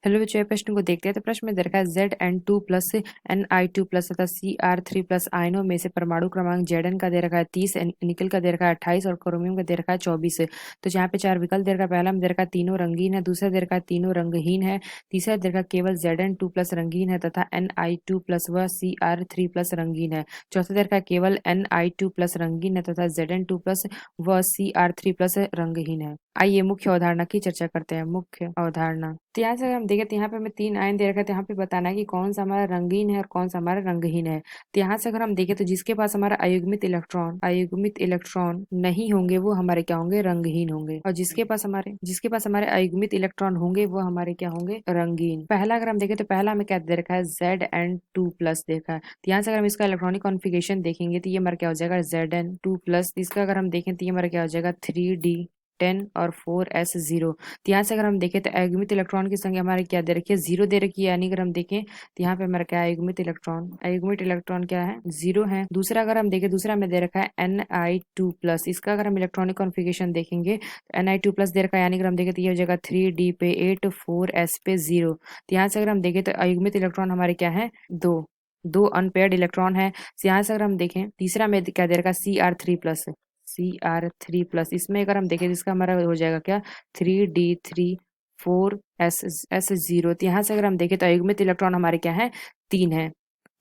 Hello बच्चों, ये प्रश्न को देखते हैं। तो प्रश्न में दे रखा है Zn2 प्लस Ni2 प्लस तथा Cr3 प्लस आयनों में से परमाणु क्रमांक Zn का दे रखा है 30, निकल का दे रखा है 28 और क्रोमियम का दे रखा है 24 है। तो यहाँ पे चार विकल्प दे रखा है। पहला में दे रखा है तीनों रंगीन है, दूसरा दे रखा है तीनों रंगहीन है, तीसरा दे रखा है केवल Zn2 प्लस रंगीन है तथा Ni2 प्लस व Cr3 प्लस रंगीन है, चौथा दे रखा है केवल Ni2 प्लस रंगीन है तथा Zn2 प्लस व Cr3 प्लस रंगहीन है। आइए मुख्य अवधारणा की चर्चा करते हैं। मुख्य अवधारणा, तो यहाँ से अगर हम देखें तो यहाँ पे हमें तीन आयन दे रखा है। तो यहाँ पे बताना है कि कौन सा हमारा रंगीन है और कौन सा हमारा रंगहीन है। तो यहाँ से अगर हम देखें तो जिसके पास हमारा अयुग्मित इलेक्ट्रॉन नहीं होंगे वो हमारे क्या होंगे, रंगहीन होंगे, और जिसके पास हमारे अयुग्मित इलेक्ट्रॉन होंगे वो हमारे क्या होंगे, रंगीन। पहला अगर हम देखें तो पहला हमें क्या दे रखा है, Zn2 प्लस देखा है। तो यहाँ से अगर हम इसका इलेक्ट्रॉनिक कॉन्फ़िगरेशन देखेंगे तो ये हमारा क्या हो जाएगा, Zn2 प्लस। इसका अगर हम देखें तो ये हमारा क्या हो जाएगा, 3d10 और 4s0। तो यहाँ से अगर हम देखें तो अयुग्मित इलेक्ट्रॉन की संख्या हमारी क्या दे रखी है, 0 दे रखी है। यानी अगर हम देखें तो यहाँ पे हमारा क्या है, अयुग्मित इलेक्ट्रॉन क्या है, 0 है। दूसरा अगर हम देखें, दूसरा में दे रखा है Ni2 प्लस। इसका अगर हम इलेक्ट्रॉनिक कॉन्फ़िगरेशन देखेंगे तो Ni2 प्लस दे रखा है। यानी अगर हम देखें तो ये हो जाएगा 3d पे 8, 4s पे 0। तो यहाँ से अगर हम देखें तो अयुग्मित इलेक्ट्रॉन हमारे क्या है, दो दो अनपेयर्ड इलेक्ट्रॉन है। यहाँ से अगर हम देखें तीसरा में क्या दे रखा है, Cr3 प्लस। इसमें अगर हम देखें तो इसका हमारा हो जाएगा क्या, 3d3 4s0। तो यहाँ से अगर हम देखें तो अयुग्मित इलेक्ट्रॉन हमारे क्या है, तीन है,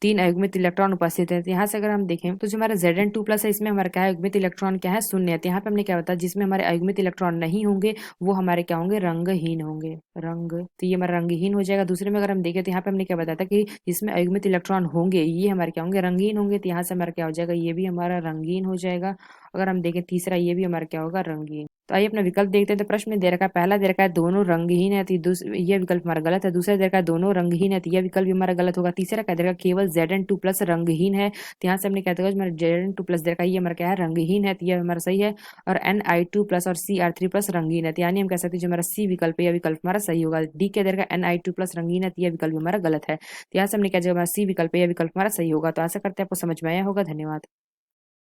तीन अयुग्मित इलेक्ट्रॉन उपस्थित है। तो यहाँ से अगर हम देखें तो जो हमारा Zn2 प्लस है इसमें हमारा क्या है, अयुग्मित इलेक्ट्रॉन क्या है, शून्य है। तो यहाँ पे हमने क्या बताया, जिसमें हमारे अयुग्मित इलेक्ट्रॉन नहीं होंगे वो हमारे क्या होंगे, रंगहीन होंगे। तो ये हमारा रंगहीन हो जाएगा। दूसरे में अगर हम देखें तो यहाँ पे हमने क्या बताया था कि जिसमें अयुग्मित इलेक्ट्रॉन होंगे ये हमारे क्या होंगे, रंगीन होंगे। तो यहाँ से हमारा क्या हो जाएगा, ये भी हमारा रंगीन हो जाएगा। अगर हम देखें तीसरा, ये भी हमारा क्या होगा, रंगीन। तो आइए अपना विकल्प देखते हैं। तो प्रश्न में दे रखा है, पहला दे रखा है दोनों रंगहीन है, तो ये विकल्प हमारा गलत है। दूसरा दे रखा है दोनों रंगहीन है, तो यह विकल्प भी हमारा गलत होगा। तीसरा क्या दे रखा है, केवल Zn2 प्लस रंगहीन है। तो यहाँ से हमने क्या देखा, हमारा Zn2 प्लस दे रखा है, ये हमारा क्या है, रंगहीन है, तो यह हमारा सही है। और Ni2 प्लस और Cr3 प्लस रंगीन है, तो यानी हम कह सकते हैं जो हमारा सी विकल्प है यह विकल्प हमारा सही होगा। डी क्या दे रखा है, Ni2 प्लस रंगीन है, तो यह विकल्प हमारा गलत है। तो यहाँ से हमने क्या, जो हमारा सी विकल्प है यह विकल्प हमारा सही होगा। तो आशा करते हैं आपको समझ में आया होगा। धन्यवाद।